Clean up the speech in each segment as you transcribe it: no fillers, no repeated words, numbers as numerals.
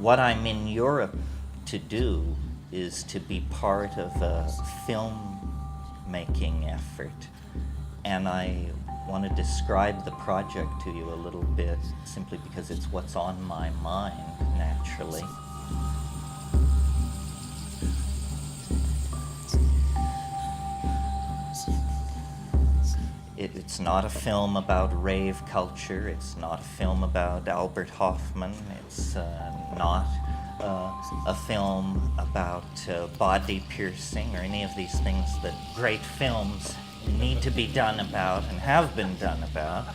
what I'm in Europe to do is to be part of a film-making effort. And I want to describe the project to you a little bit, simply because it's what's on my mind, naturally. It's not a film about rave culture. It's not a film about Albert Hoffman. It's not a film about body piercing or any of these things that great films need to be done about and have been done about.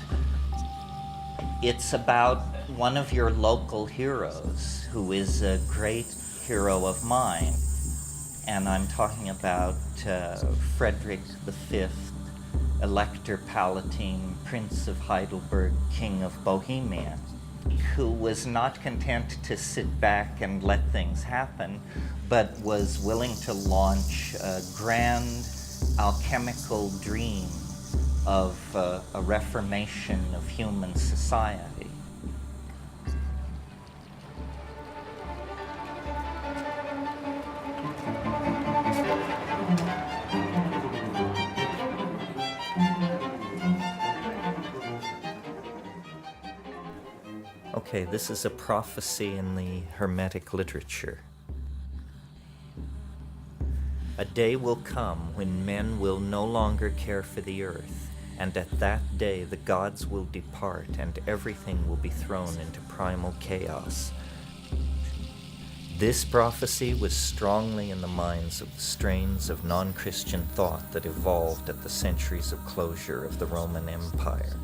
It's about one of your local heroes who is a great hero of mine. And I'm talking about Frederick V, Elector Palatine, Prince of Heidelberg, King of Bohemia, who was not content to sit back and let things happen, but was willing to launch a grand alchemical dream of a reformation of human society. Okay, this is a prophecy in the Hermetic literature. A day will come when men will no longer care for the earth, and at that day the gods will depart and everything will be thrown into primal chaos. This prophecy was strongly in the minds of the strains of non-Christian thought that evolved at the centuries of closure of the Roman Empire.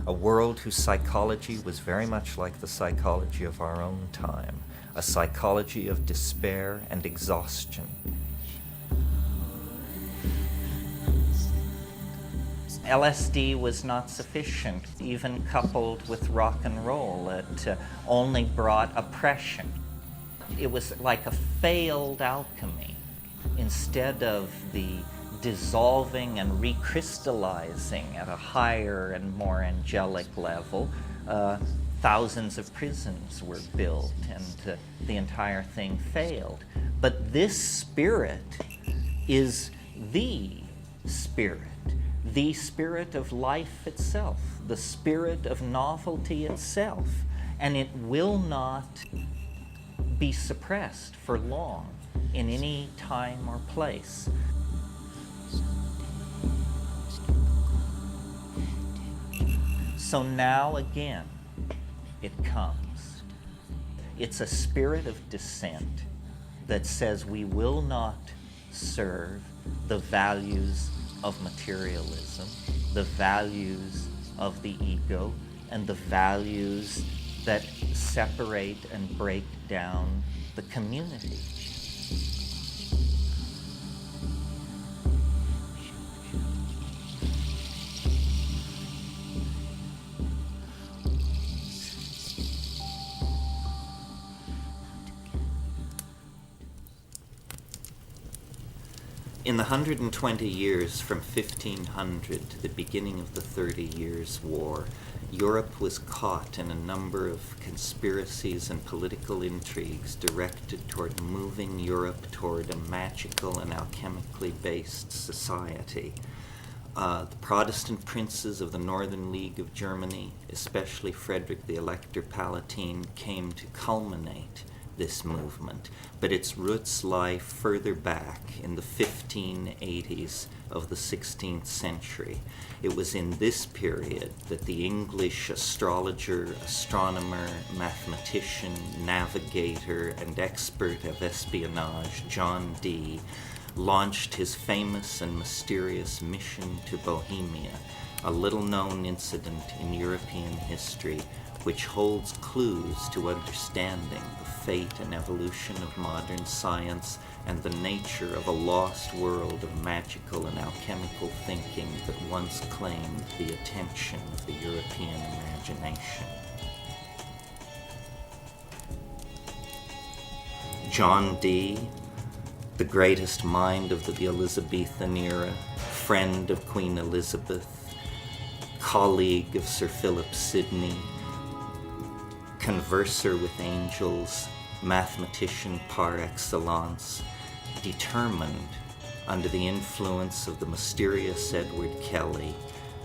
A world whose psychology was very much like the psychology of our own time, a psychology of despair and exhaustion. LSD was not sufficient, even coupled with rock and roll. It only brought oppression. It was like a failed alchemy. Instead of the dissolving and recrystallizing at a higher and more angelic level, thousands of prisons were built and the entire thing failed. But this spirit is the spirit of life itself, the spirit of novelty itself, and it will not be suppressed for long in any time or place. So now again, it comes. It's a spirit of dissent that says we will not serve the values of materialism, the values of the ego, and the values that separate and break down the community. In the 120 years from 1500 to the beginning of the 30 Years' War, Europe was caught in a number of conspiracies and political intrigues directed toward moving Europe toward a magical and alchemically based society. The Protestant princes of the Northern League of Germany, especially Frederick the Elector Palatine, came to culminate this movement, but its roots lie further back in the 1580s of the 16th century. It was in this period that the English astrologer, astronomer, mathematician, navigator, and expert of espionage, John Dee, launched his famous and mysterious mission to Bohemia, a little-known incident in European history which holds clues to understanding the fate and evolution of modern science and the nature of a lost world of magical and alchemical thinking that once claimed the attention of the European imagination. John Dee, the greatest mind of the Elizabethan era, friend of Queen Elizabeth, colleague of Sir Philip Sidney, converser with angels, mathematician par excellence, determined, under the influence of the mysterious Edward Kelly,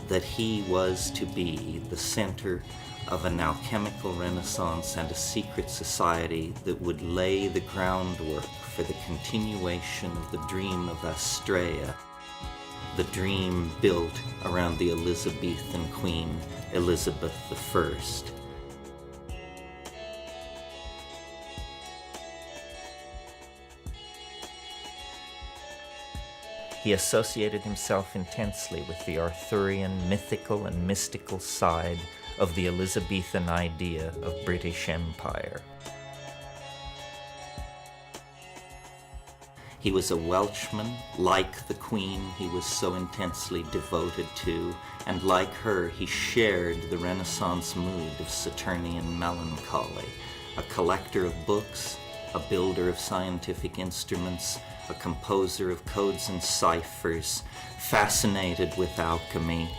that he was to be the center of an alchemical renaissance and a secret society that would lay the groundwork for the continuation of the dream of Astrea, the dream built around the Elizabethan Queen Elizabeth I. He associated himself intensely with the Arthurian mythical and mystical side of the Elizabethan idea of British Empire. He was a Welshman, like the Queen he was so intensely devoted to, and like her he shared the Renaissance mood of Saturnian melancholy, a collector of books, a builder of scientific instruments, a composer of codes and ciphers, fascinated with alchemy.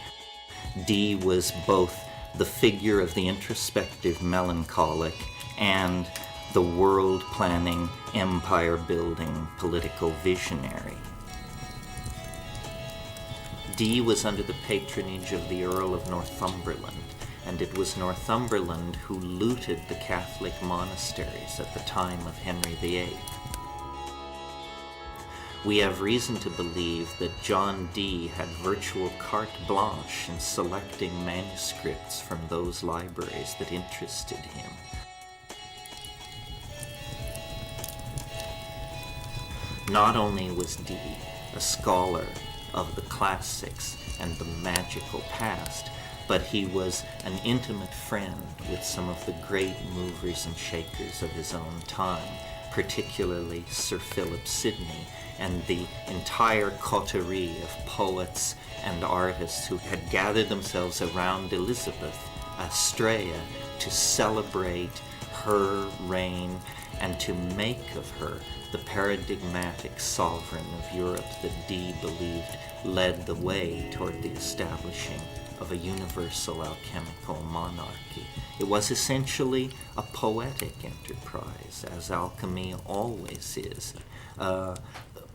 Dee was both the figure of the introspective melancholic and the world-planning, empire-building political visionary. Dee was under the patronage of the Earl of Northumberland, and it was Northumberland who looted the Catholic monasteries at the time of Henry VIII. We have reason to believe that John Dee had virtual carte blanche in selecting manuscripts from those libraries that interested him. Not only was Dee a scholar of the classics and the magical past, but he was an intimate friend with some of the great movers and shakers of his own time, particularly Sir Philip Sidney and the entire coterie of poets and artists who had gathered themselves around Elizabeth, Astrea, to celebrate her reign and to make of her the paradigmatic sovereign of Europe that Dee believed led the way toward the establishing of a universal alchemical monarchy. It was essentially a poetic enterprise, as alchemy always is.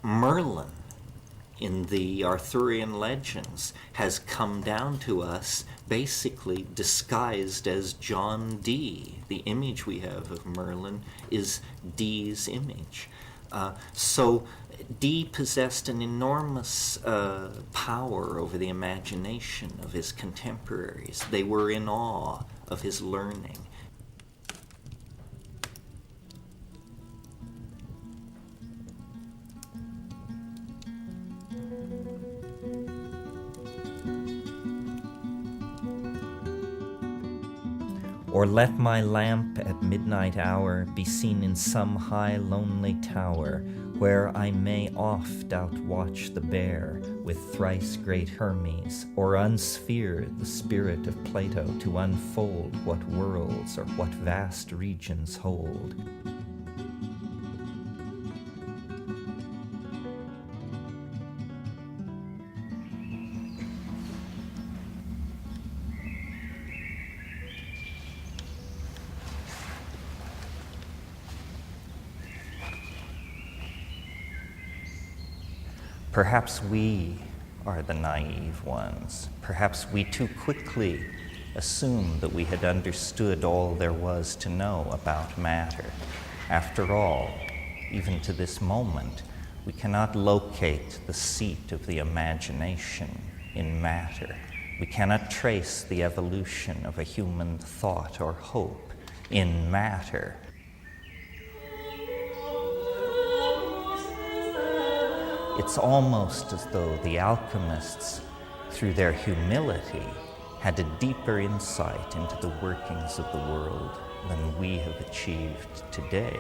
Merlin, in the Arthurian legends, has come down to us basically disguised as John Dee. The image we have of Merlin is Dee's image. So Dee possessed an enormous power over the imagination of his contemporaries. They were in awe of his learning. Or let my lamp at midnight hour be seen in some high lonely tower, where I may oft outwatch the bear with thrice great Hermes, or unsphere the spirit of Plato to unfold what worlds or what vast regions hold. Perhaps we are the naive ones. Perhaps we too quickly assumed that we had understood all there was to know about matter. After all, even to this moment, we cannot locate the seat of the imagination in matter. We cannot trace the evolution of a human thought or hope in matter. It's almost as though the alchemists, through their humility, had a deeper insight into the workings of the world than we have achieved today.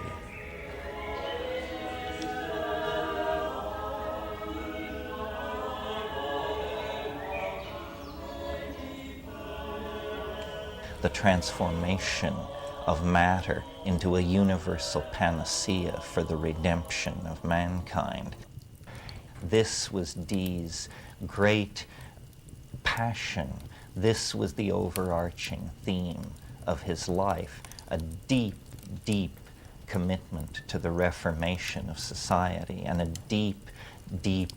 The transformation of matter into a universal panacea for the redemption of mankind. This was Dee's great passion. This was the overarching theme of his life. a deep, deep commitment to the reformation of society, and a deep, deep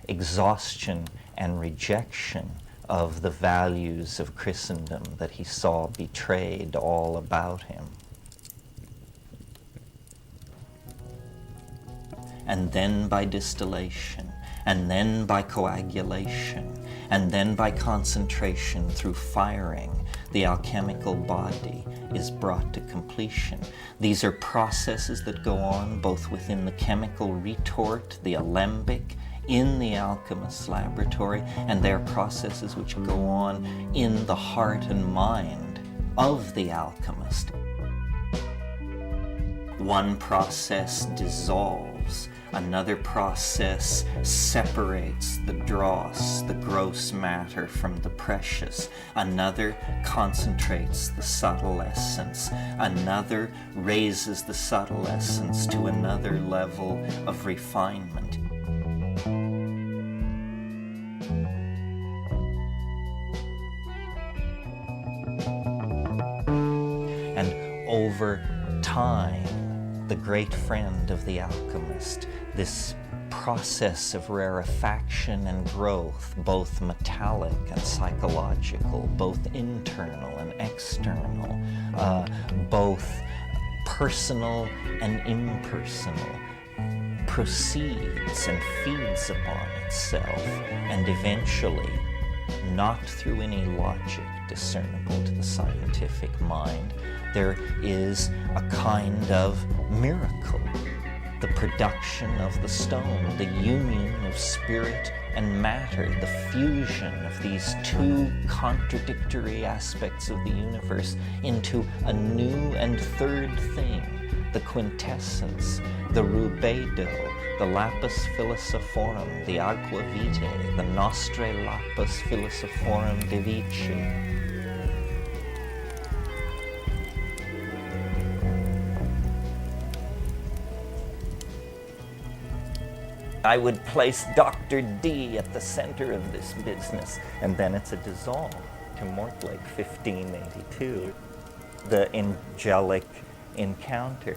exhaustion and rejection of the values of Christendom that he saw betrayed all about him. And then by distillation, and then by coagulation, and then by concentration through firing, the alchemical body is brought to completion. These are processes that go on both within the chemical retort, the alembic, in the alchemist's laboratory, and they are processes which go on in the heart and mind of the alchemist. One process dissolves, another process separates the dross, the gross matter, from the precious. Another concentrates the subtle essence. Another raises the subtle essence to another level of refinement. And over time, the great friend of the alchemist, this process of rarefaction and growth, both metallic and psychological, both internal and external, both personal and impersonal, proceeds and feeds upon itself, and eventually, not through any logic discernible to the scientific mind, there is a kind of miracle, the production of the stone, the union of spirit and matter, the fusion of these two contradictory aspects of the universe into a new and third thing, the quintessence, the rubedo, the lapis philosophorum, the aqua vitae, the nostre lapis philosophorum de vici. I would place Dr. D at the center of this business, and then it's a dissolve to Mortlake, 1582, the angelic encounter.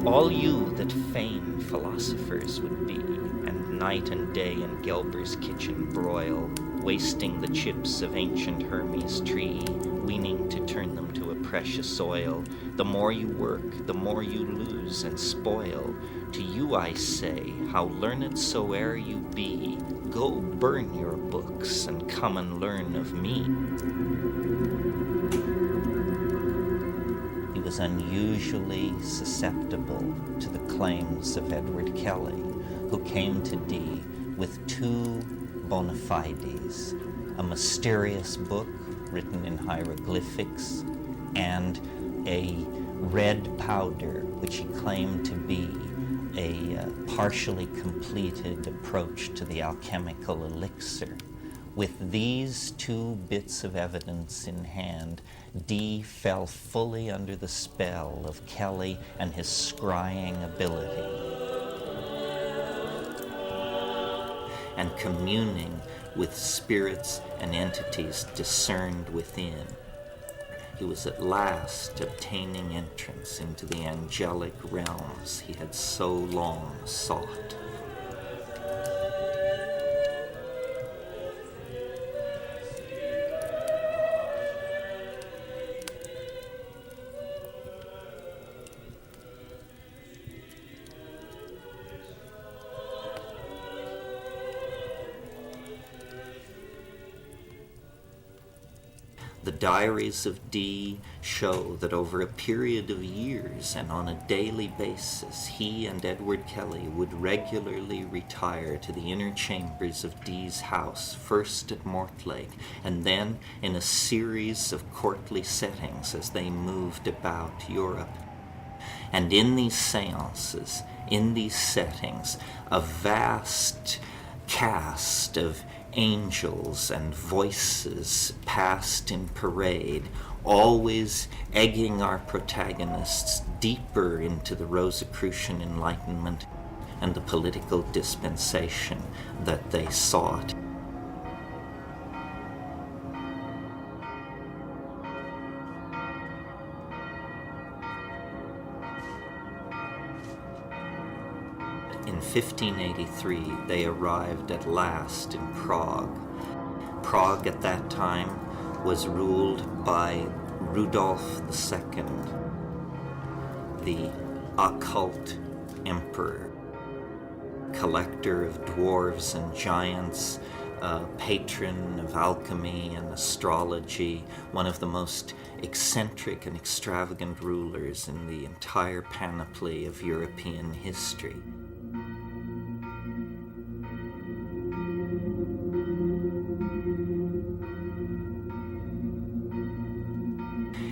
All you that fain philosophers would be, and night and day in Gelber's kitchen broil, wasting the chips of ancient Hermes' tree, weening to turn them to a precious oil, the more you work, the more you lose and spoil. To you I say, how learned soe'er you be, go burn your books and come and learn of me. He was unusually susceptible to the claims of Edward Kelly, who came to Dee with two bona fides, a mysterious book written in hieroglyphics and a red powder which he claimed to be a partially completed approach to the alchemical elixir. With these two bits of evidence in hand, Dee fell fully under the spell of Kelly and his scrying ability. And communing with spirits and entities discerned within, he was at last obtaining entrance into the angelic realms he had so long sought. The diaries of Dee show that over a period of years and on a daily basis, he and Edward Kelly would regularly retire to the inner chambers of Dee's house, first at Mortlake, and then in a series of courtly settings as they moved about Europe. And in these seances, in these settings, a vast cast of angels and voices passed in parade, always egging our protagonists deeper into the Rosicrucian Enlightenment and the political dispensation that they sought. In 1583, they arrived at last in Prague. Prague at that time was ruled by Rudolf II, the occult emperor, collector of dwarves and giants, patron of alchemy and astrology, one of the most eccentric and extravagant rulers in the entire panoply of European history.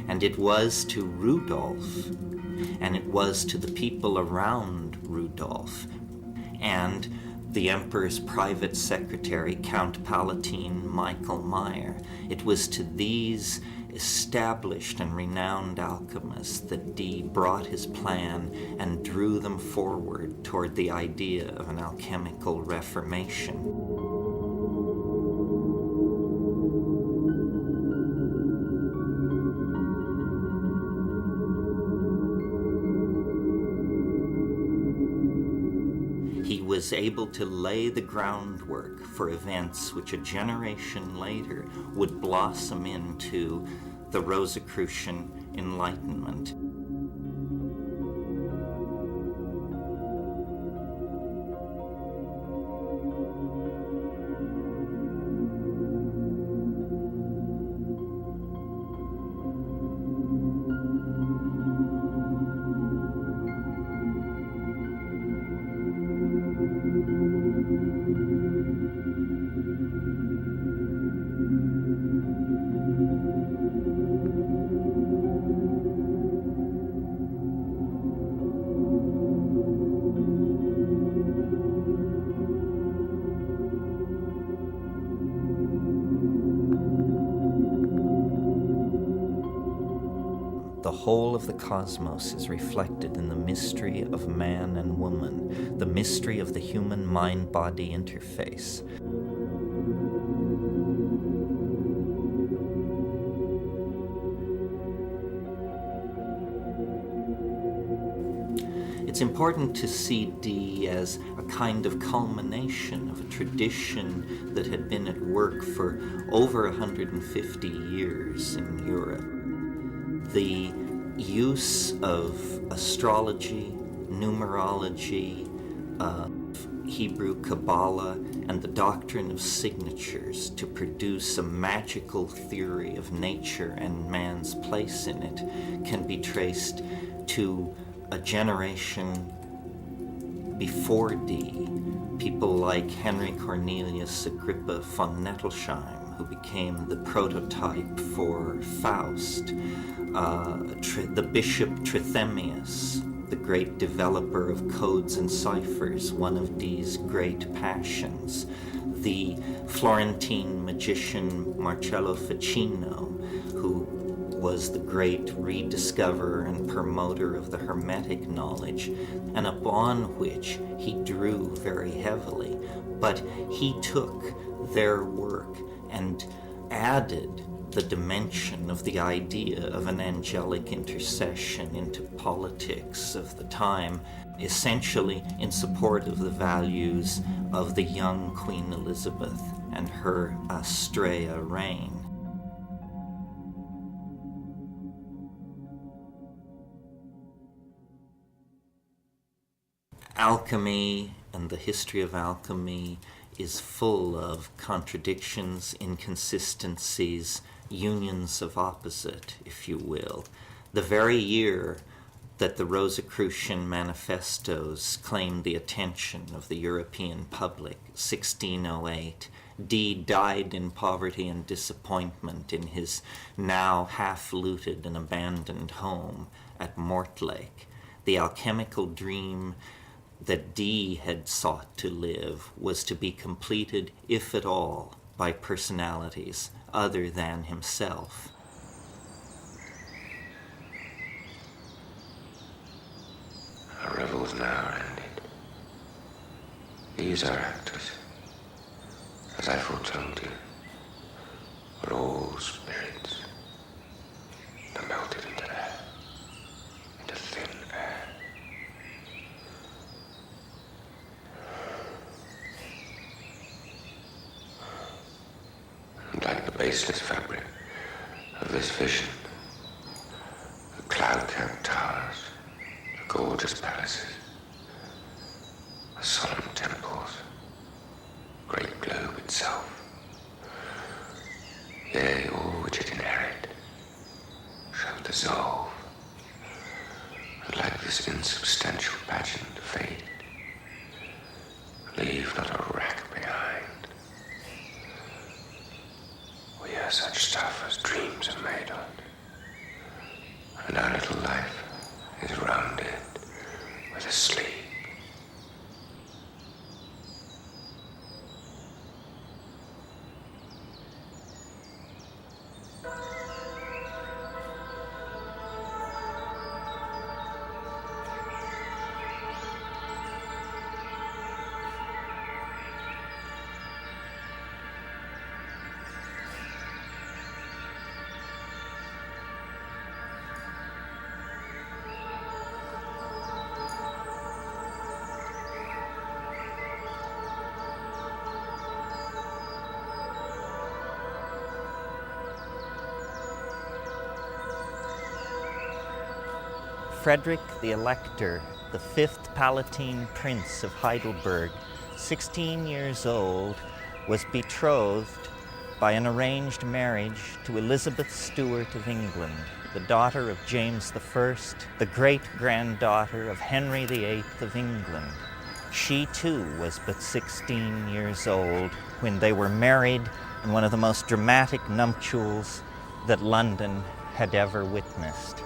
And it was to Rudolf, and it was to the people around Rudolf, and the emperor's private secretary, Count Palatine Michael Meyer, it was to these established and renowned alchemists that Dee brought his plan and drew them forward toward the idea of an alchemical reformation. He was able to lay the groundwork for events which a generation later would blossom into the Rosicrucian Enlightenment. The whole of the cosmos is reflected in the mystery of man and woman, the mystery of the human mind-body interface. It's important to see Dee as a kind of culmination of a tradition that had been at work for over 150 years in Europe. The use of astrology, numerology, Hebrew Kabbalah, and the doctrine of signatures to produce a magical theory of nature and man's place in it can be traced to a generation before Dee. People like Henry Cornelius Agrippa von Nettelsheim, who became the prototype for Faust, the Bishop Trithemius, the great developer of codes and ciphers, one of Dee's great passions, the Florentine magician Marcello Ficino, who was the great rediscoverer and promoter of the Hermetic knowledge, and upon which he drew very heavily. But he took their work and added the dimension of the idea of an angelic intercession into politics of the time, essentially in support of the values of the young Queen Elizabeth and her Astrea reign. Alchemy and the history of alchemy is full of contradictions, inconsistencies, unions of opposite, if you will. The very year that the Rosicrucian manifestos claimed the attention of the European public, 1608, Dee died in poverty and disappointment in his now half-looted and abandoned home at Mortlake. The alchemical dream that Dee had sought to live was to be completed, if at all, by personalities other than himself. Our revels now are ended. These are actors, as I foretold you, are all spirits that melted into air, into thin air. And like the baseless fabric of this vision, the cloud-capped towers, the gorgeous palaces, the solemn temples, great globe itself, yea, all which it inherit, shall dissolve, and like this insubstantial pageant faded, leave not a rack behind. We are such stuff as dreams are made on, and our little life is rounded with a sleep. Frederick the Elector, the fifth Palatine Prince of Heidelberg, 16 years old, was betrothed by an arranged marriage to Elizabeth Stuart of England, the daughter of James I, the great-granddaughter of Henry VIII of England. She too was but 16 years old when they were married in one of the most dramatic nuptials that London had ever witnessed.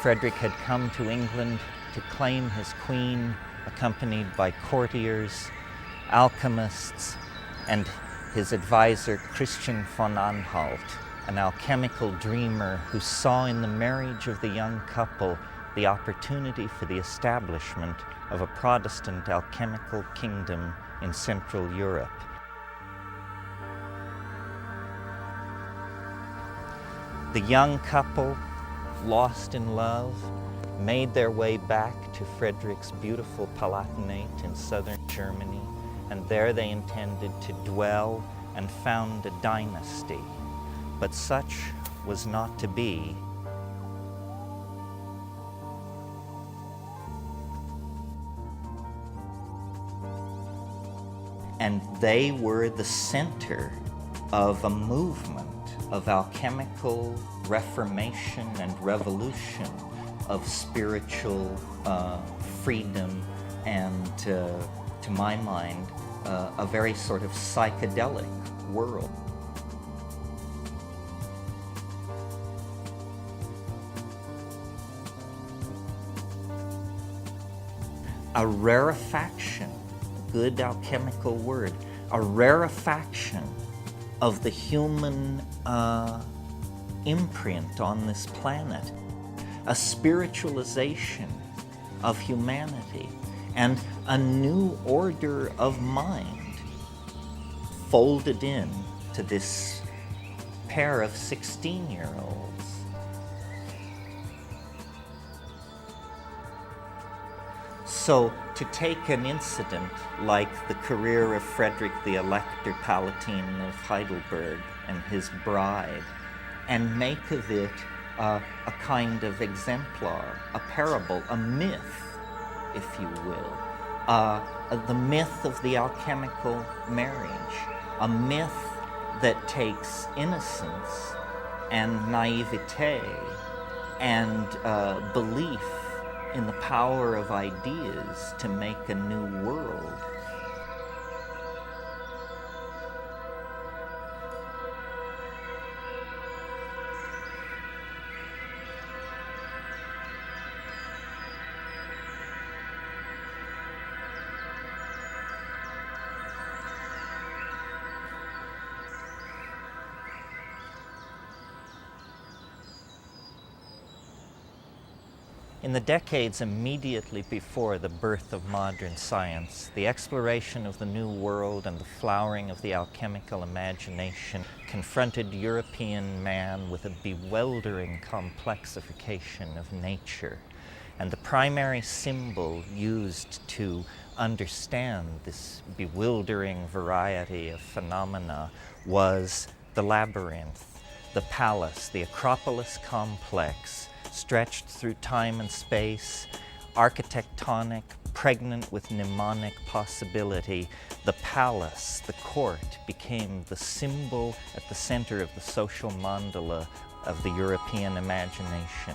Frederick had come to England to claim his queen, accompanied by courtiers, alchemists, and his advisor Christian von Anhalt, an alchemical dreamer who saw in the marriage of the young couple the opportunity for the establishment of a Protestant alchemical kingdom in Central Europe. The young couple, lost in love, made their way back to Frederick's beautiful Palatinate in southern Germany, and there they intended to dwell and found a dynasty. But such was not to be. And they were the center of a movement of alchemical reformation and revolution, of spiritual freedom, and to my mind, a very sort of psychedelic world. A rarefaction, good alchemical word, a rarefaction of the human imprint on this planet, a spiritualization of humanity, and a new order of mind folded in to this pair of 16-year-olds. So to take an incident like the career of Frederick the Elector Palatine of Heidelberg and his bride, and make of it a kind of exemplar, a parable, a myth, if you will, the myth of the alchemical marriage, a myth that takes innocence and naivete and belief in the power of ideas to make a new world. In the decades immediately before the birth of modern science, the exploration of the New World and the flowering of the alchemical imagination confronted European man with a bewildering complexification of nature. And the primary symbol used to understand this bewildering variety of phenomena was the labyrinth, the palace, the Acropolis complex, stretched through time and space, architectonic, pregnant with mnemonic possibility. The palace, the court, became the symbol at the center of the social mandala of the European imagination,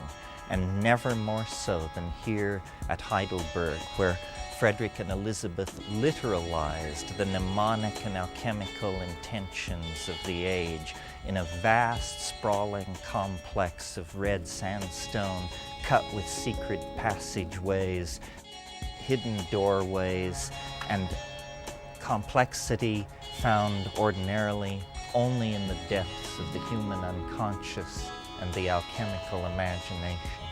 and never more so than here at Heidelberg, where Frederick and Elizabeth literalized the mnemonic and alchemical intentions of the age in a vast, sprawling complex of red sandstone cut with secret passageways, hidden doorways, and complexity found ordinarily only in the depths of the human unconscious and the alchemical imagination.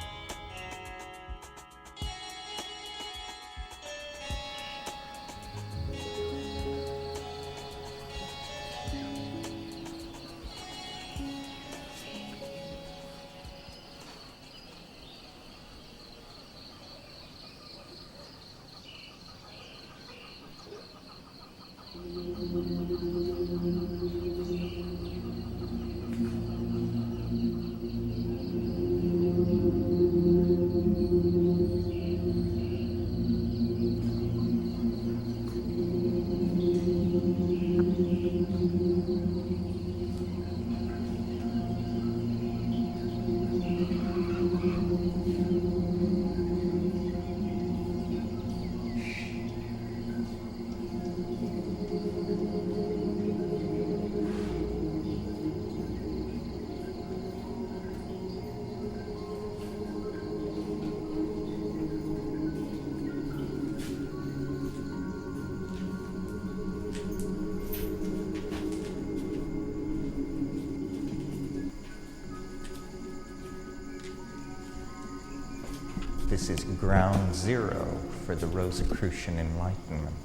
This is ground zero for the Rosicrucian Enlightenment.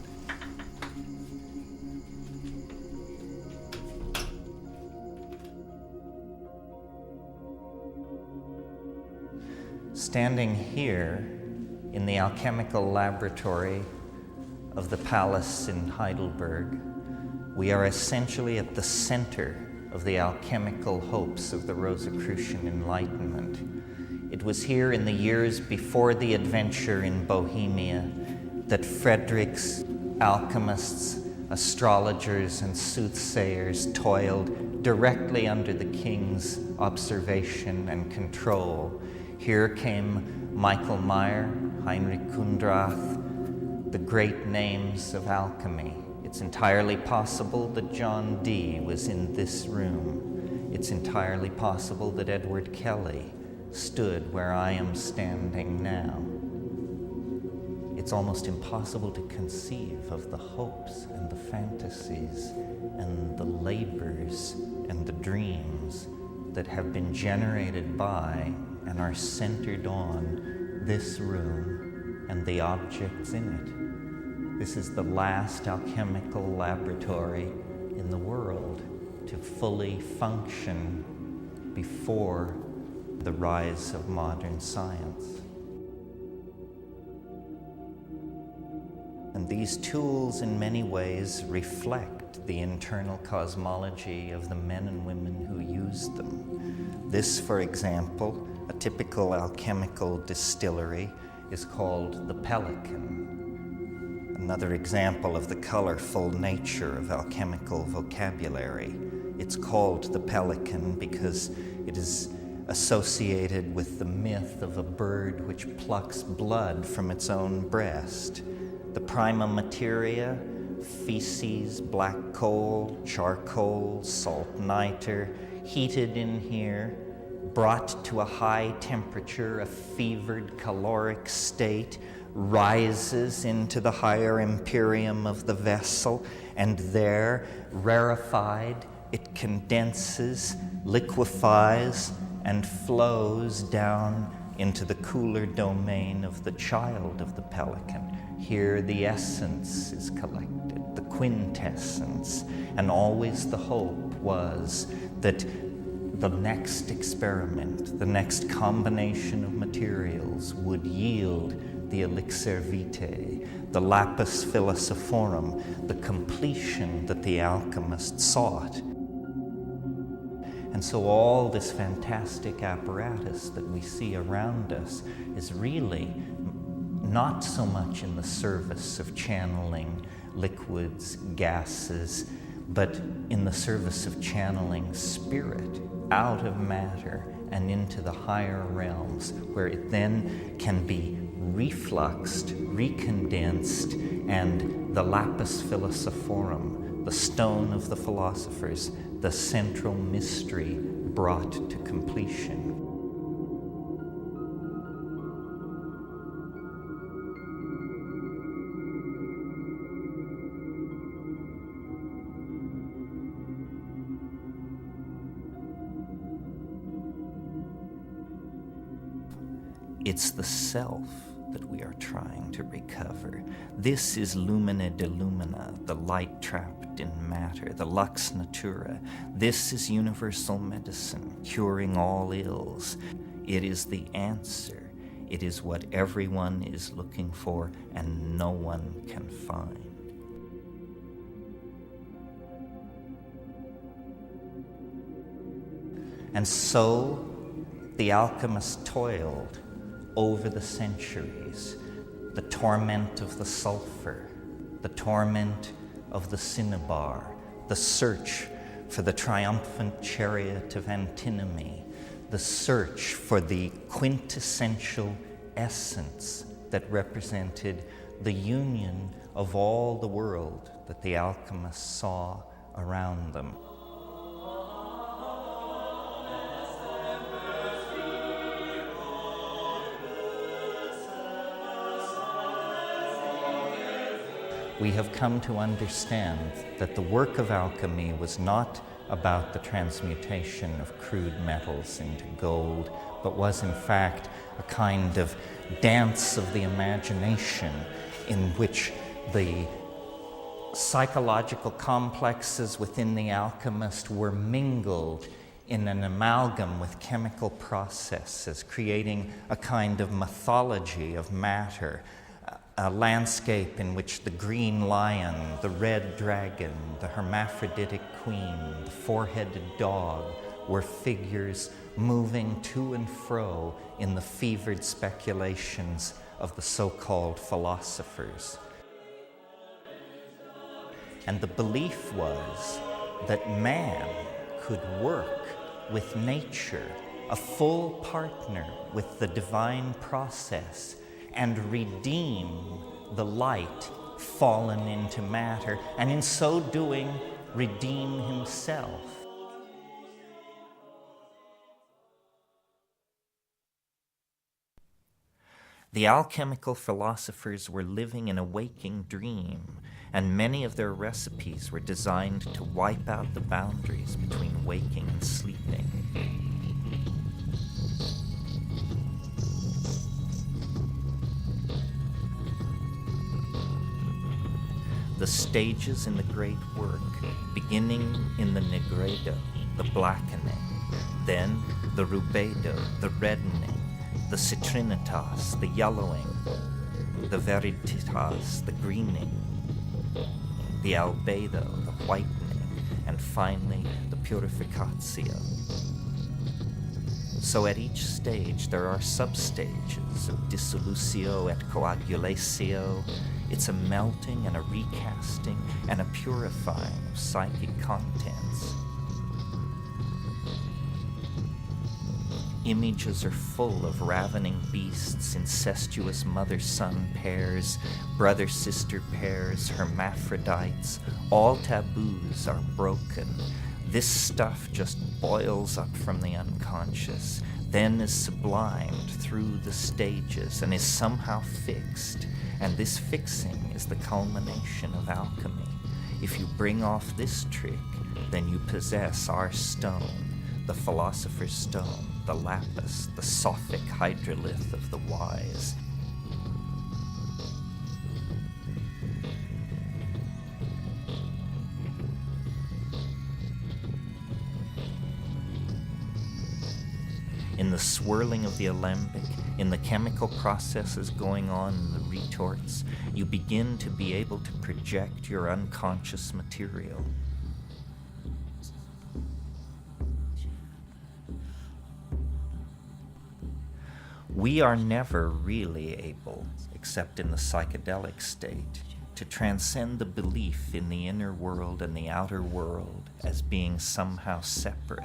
Standing here in the alchemical laboratory of the palace in Heidelberg, we are essentially at the center of the alchemical hopes of the Rosicrucian Enlightenment. It was here in the years before the adventure in Bohemia that Frederick's alchemists, astrologers, and soothsayers toiled directly under the king's observation and control. Here came Michael Meyer, Heinrich Kundrath, the great names of alchemy. It's entirely possible that John Dee was in this room. It's entirely possible that Edward Kelly stood where I am standing now. It's almost impossible to conceive of the hopes and the fantasies and the labors and the dreams that have been generated by and are centered on this room and the objects in it. This is the last alchemical laboratory in the world to fully function before the rise of modern science. And these tools in many ways reflect the internal cosmology of the men and women who used them. This, for example, a typical alchemical distillery, is called the Pelican. Another example of the colorful nature of alchemical vocabulary. It's called the Pelican because it is associated with the myth of a bird which plucks blood from its own breast. The prima materia, feces, black coal, charcoal, salt niter, heated in here, brought to a high temperature, a fevered caloric state, rises into the higher empyreum of the vessel, and there, rarefied, it condenses, liquefies, and flows down into the cooler domain of the child of the pelican. Here the essence is collected, the quintessence, and always the hope was that the next experiment, the next combination of materials would yield the elixir vitae, the lapis philosophorum, the completion that the alchemist sought. And so all this fantastic apparatus that we see around us is really not so much in the service of channeling liquids, gases, but in the service of channeling spirit out of matter and into the higher realms, where it then can be refluxed, recondensed, and the lapis philosophorum, the stone of the philosophers, the central mystery brought to completion. It's the self that we are trying to recover. This is lumina de lumina, the light trapped in matter, the lux natura. This is universal medicine, curing all ills. It is the answer. It is what everyone is looking for and no one can find. And so the alchemist toiled over the centuries, the torment of the sulfur, the torment of the cinnabar, the search for the triumphant chariot of antinomy, the search for the quintessential essence that represented the union of all the world that the alchemists saw around them. We have come to understand that the work of alchemy was not about the transmutation of crude metals into gold, but was in fact a kind of dance of the imagination in which the psychological complexes within the alchemist were mingled in an amalgam with chemical processes, creating a kind of mythology of matter, a landscape in which the green lion, the red dragon, the hermaphroditic queen, the four-headed dog were figures moving to and fro in the fevered speculations of the so-called philosophers. And the belief was that man could work with nature, a full partner with the divine process, and redeem the light fallen into matter, and in so doing, redeem himself. The alchemical philosophers were living in a waking dream, and many of their recipes were designed to wipe out the boundaries between waking and sleeping. The stages in the great work, beginning in the negredo, the blackening, then the rubedo, the reddening, the citrinitas, the yellowing, the veriditas, the greening, the albedo, the whitening, and finally the purificatio. So at each stage there are substages of dissolutio et coagulatio. It's a melting and a recasting and a purifying of psychic contents. Images are full of ravening beasts, incestuous mother-son pairs, brother-sister pairs, hermaphrodites. All taboos are broken. This stuff just boils up from the unconscious, then is sublimed through the stages and is somehow fixed. And this fixing is the culmination of alchemy. If you bring off this trick, then you possess our stone, the philosopher's stone, the lapis, the sophic hydrolith of the wise. In the swirling of the alembic, in the chemical processes going on in the retorts, you begin to be able to project your unconscious material. We are never really able, except in the psychedelic state, to transcend the belief in the inner world and the outer world as being somehow separate.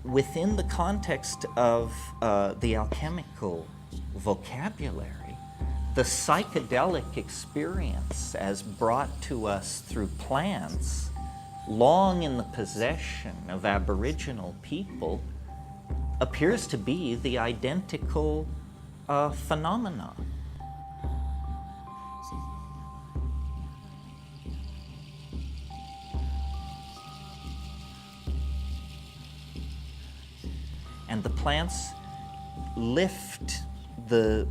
Within the context of the alchemical vocabulary, the psychedelic experience as brought to us through plants, long in the possession of Aboriginal people, appears to be the identical phenomena. And the plants lift the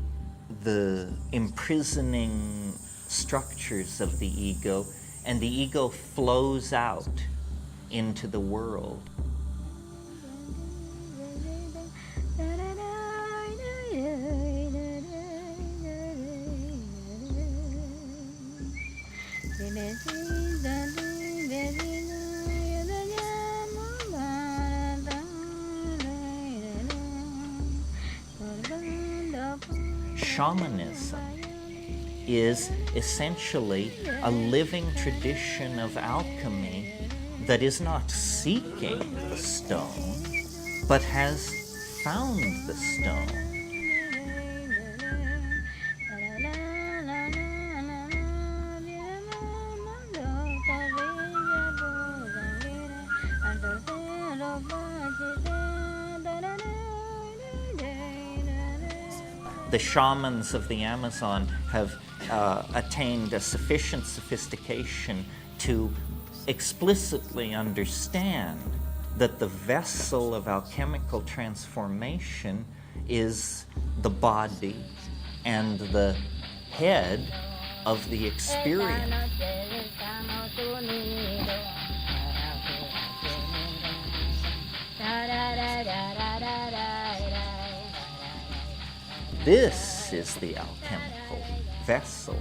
imprisoning structures of the ego, and the ego flows out into the world. Shamanism is essentially a living tradition of alchemy that is not seeking the stone, but has found the stone. The shamans of the Amazon have attained a sufficient sophistication to explicitly understand that the vessel of alchemical transformation is the body and the head of the experience. This is the alchemical vessel.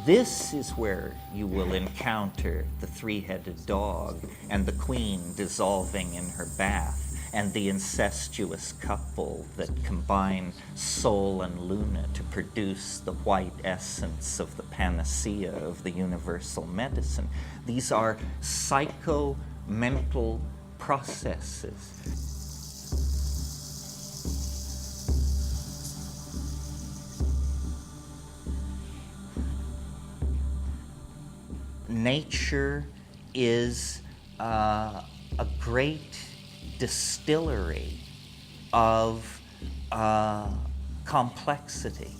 This is where you will encounter the three-headed dog and the queen dissolving in her bath and the incestuous couple that combine Sol and Luna to produce the white essence of the panacea of the universal medicine. These are psycho-mental processes. Nature is a great distillery of complexity,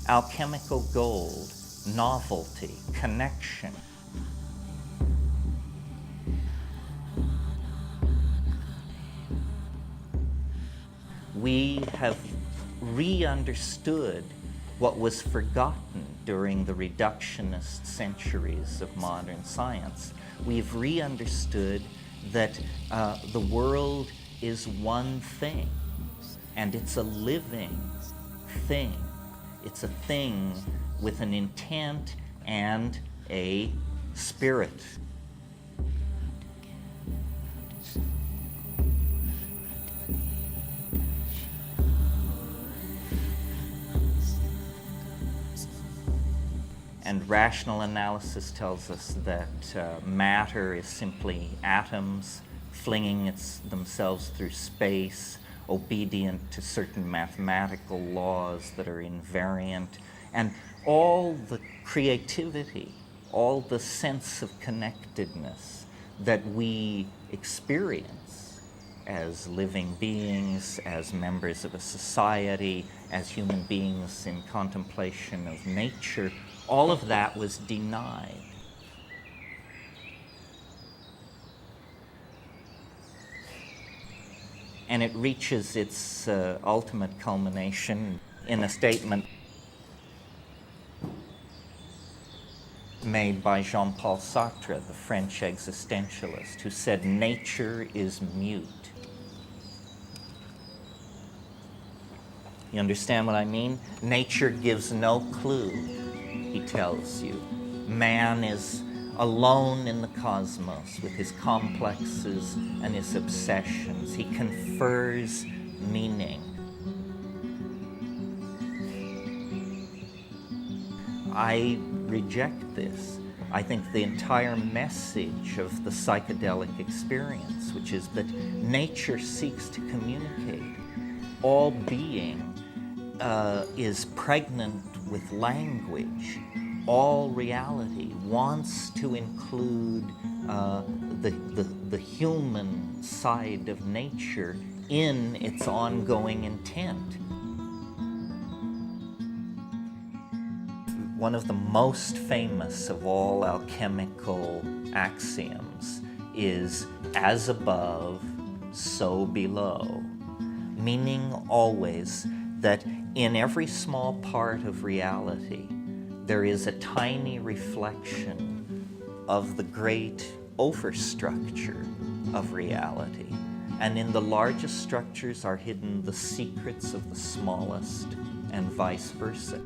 alchemical gold, novelty, connection. We have re-understood what was forgotten during the reductionist centuries of modern science. We've re-understood that the world is one thing, and it's a living thing. It's a thing with an intent and a spirit. And rational analysis tells us that matter is simply atoms flinging themselves through space, obedient to certain mathematical laws that are invariant. And all the creativity, all the sense of connectedness that we experience as living beings, as members of a society, as human beings in contemplation of nature, all of that was denied. And it reaches its ultimate culmination in a statement made by Jean-Paul Sartre, the French existentialist, who said, "Nature is mute." You understand what I mean? Nature gives no clue, he tells you. Man is alone in the cosmos with his complexes and his obsessions. He confers meaning. I reject this. I think the entire message of the psychedelic experience, which is that nature seeks to communicate. All being is pregnant with language. All reality wants to include the human side of nature in its ongoing intent. One of the most famous of all alchemical axioms is "as above, so below," meaning always that in every small part of reality, there is a tiny reflection of the great overstructure of reality. And in the largest structures are hidden the secrets of the smallest, and vice versa.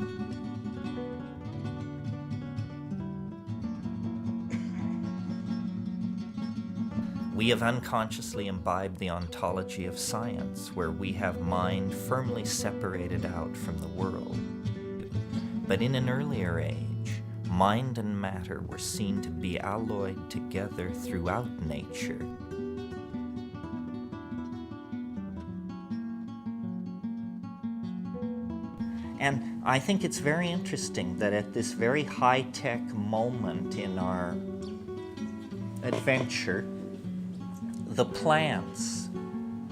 We have unconsciously imbibed the ontology of science, where we have mind firmly separated out from the world. But in an earlier age, mind and matter were seen to be alloyed together throughout nature. And I think it's very interesting that at this very high-tech moment in our adventure, the plants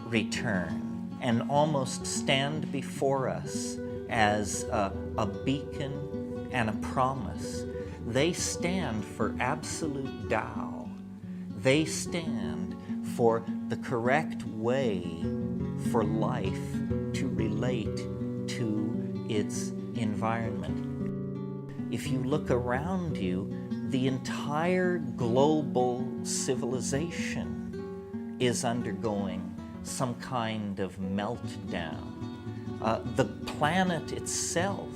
return and almost stand before us as a beacon and a promise. They stand for absolute Tao. They stand for the correct way for life to relate to its environment. If you look around you, the entire global civilization is undergoing some kind of meltdown. The planet itself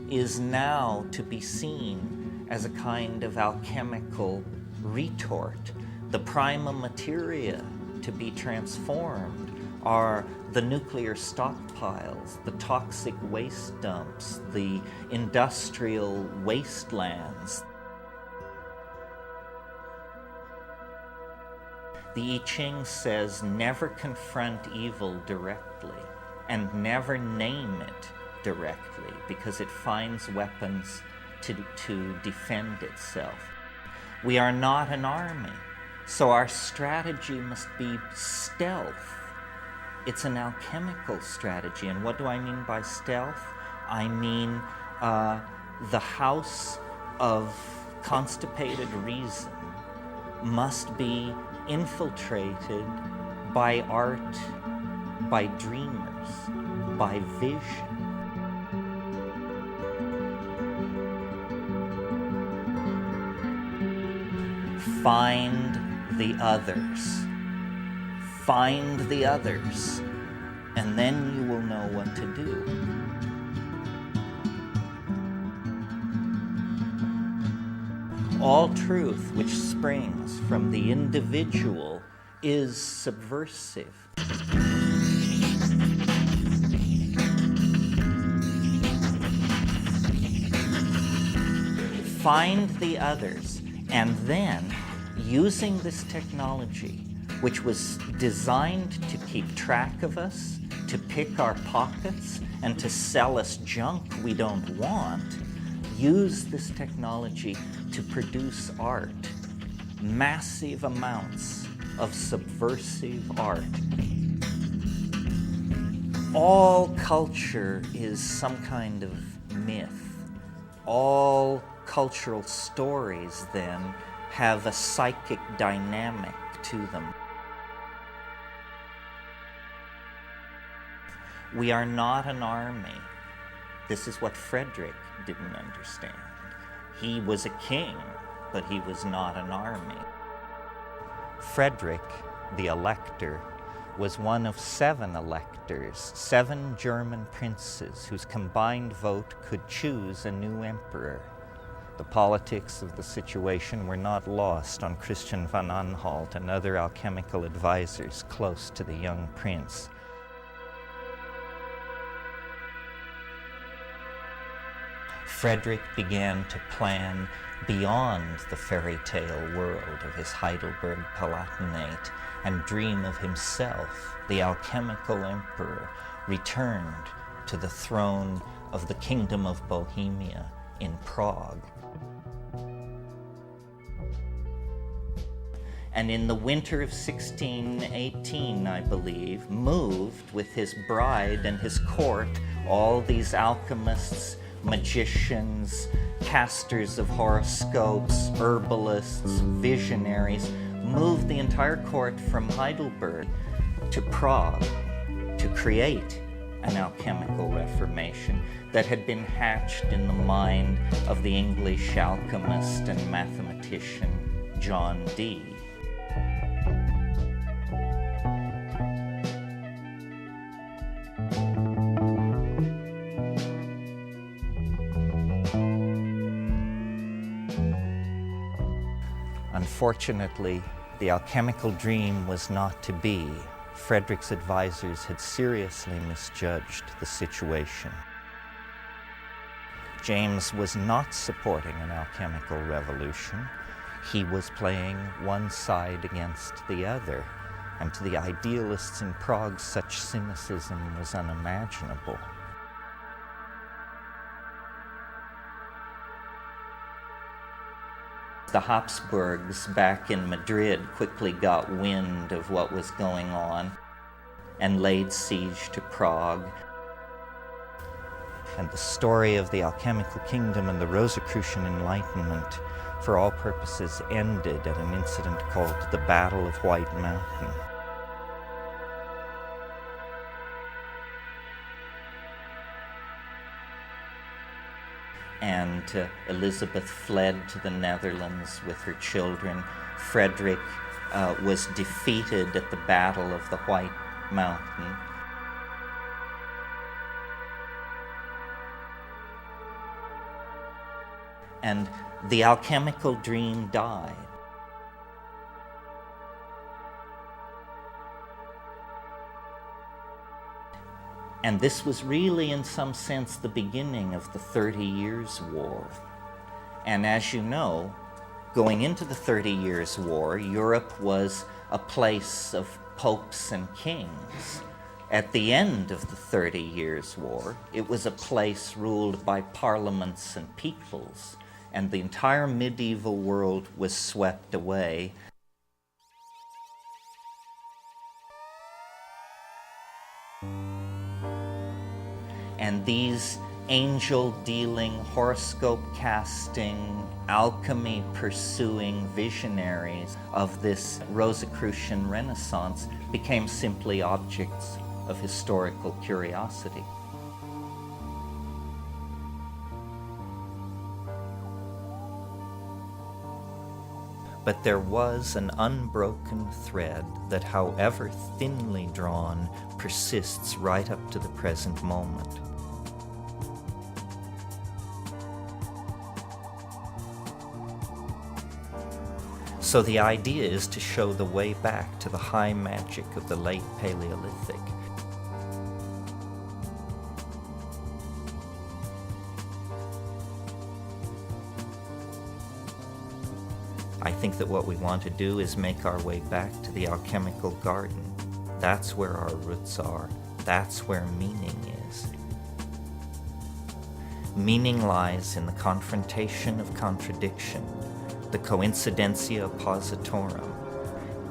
is now to be seen as a kind of alchemical retort. The prima materia to be transformed are the nuclear stockpiles, the toxic waste dumps, the industrial wastelands. The I Ching says, never confront evil directly and never name it directly, because it finds weapons to defend itself. We are not an army, so our strategy must be stealth. It's an alchemical strategy. And what do I mean by stealth? I mean the house of constipated reason must be infiltrated by art, by dreamers, by vision. Find the others. Find the others, and then you will know what to do. All truth which springs from the individual is subversive. find the others, and then using this technology, which was designed to keep track of us, to pick our pockets, and to sell us junk we don't want, use this technology to produce art, massive amounts of subversive art. All culture is some kind of myth. All cultural stories, then, have a psychic dynamic to them. We are not an army. This is what Frederick didn't understand. He was a king, but he was not an army. Frederick, the elector, was one of 7 electors, 7 German princes whose combined vote could choose a new emperor. The politics of the situation were not lost on Christian von Anhalt and other alchemical advisors close to the young prince. Frederick began to plan beyond the fairy tale world of his Heidelberg Palatinate and dream of himself, the alchemical emperor, returned to the throne of the Kingdom of Bohemia in Prague. And in the winter of 1618, I believe, moved with his bride and his court, all these alchemists, magicians, casters of horoscopes, herbalists, visionaries, moved the entire court from Heidelberg to Prague to create an alchemical reformation that had been hatched in the mind of the English alchemist and mathematician John Dee. Unfortunately, the alchemical dream was not to be. Frederick's advisors had seriously misjudged the situation. James was not supporting an alchemical revolution. He was playing one side against the other, and to the idealists in Prague, such cynicism was unimaginable. The Habsburgs back in Madrid quickly got wind of what was going on and laid siege to Prague. And the story of the alchemical kingdom and the Rosicrucian Enlightenment, for all purposes, ended at an incident called the Battle of White Mountain. And Elizabeth fled to the Netherlands with her children. Frederick was defeated at the Battle of the White Mountain. And the alchemical dream died. And this was really, in some sense, the beginning of the 30 Years' War. And as you know, going into the 30 Years' War, Europe was a place of popes and kings. At the end of the 30 Years' War, it was a place ruled by parliaments and peoples, and the entire medieval world was swept away. And these angel-dealing, horoscope-casting, alchemy-pursuing visionaries of this Rosicrucian Renaissance became simply objects of historical curiosity. But there was an unbroken thread that, however thinly drawn, persists right up to the present moment. So the idea is to show the way back to the high magic of the late Paleolithic. I think that what we want to do is make our way back to the alchemical garden. That's where our roots are. That's where meaning is. Meaning lies in the confrontation of contradiction, the coincidentia oppositorum,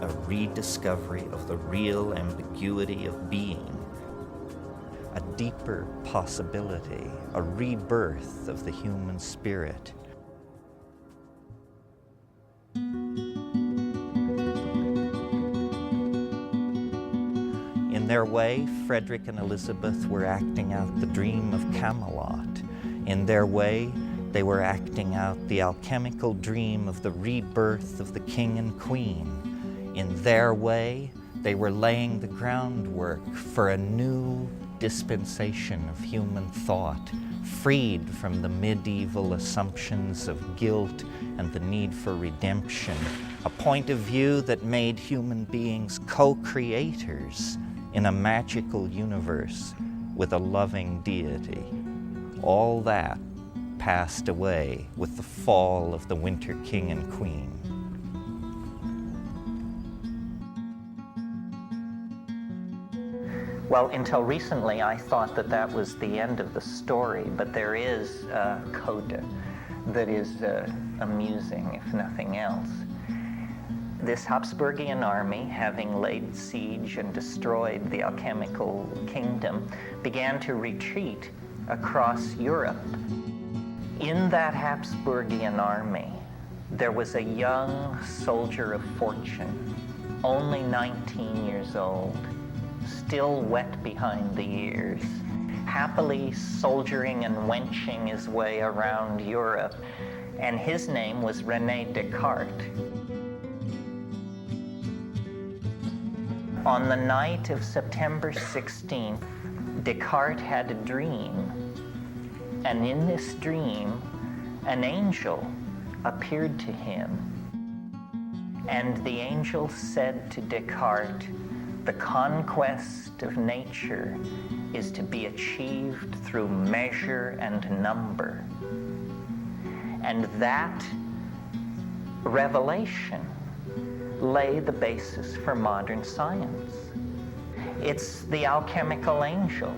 a rediscovery of the real ambiguity of being, a deeper possibility, a rebirth of the human spirit. In their way, Frederick and Elizabeth were acting out the dream of Camelot. In their way, they were acting out the alchemical dream of the rebirth of the king and queen. In their way, they were laying the groundwork for a new dispensation of human thought, freed from the medieval assumptions of guilt and the need for redemption, a point of view that made human beings co-creators in a magical universe with a loving deity. All that passed away with the fall of the Winter King and Queen. Well, until recently, I thought that that was the end of the story, but there is a coda that is amusing, if nothing else. This Habsburgian army, having laid siege and destroyed the alchemical kingdom, began to retreat across Europe. In that Habsburgian army, there was a young soldier of fortune, only 19 years old, still wet behind the ears, happily soldiering and wenching his way around Europe, and his name was René Descartes. On the night of September 16th, Descartes had a dream, and in this dream, an angel appeared to him, and the angel said to Descartes, "The conquest of nature is to be achieved through measure and number." And that revelation lay the basis for modern science. It's the alchemical angel,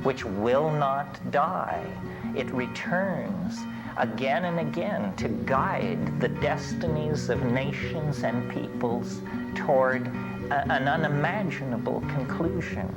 which will not die. It returns again and again to guide the destinies of nations and peoples toward an unimaginable conclusion.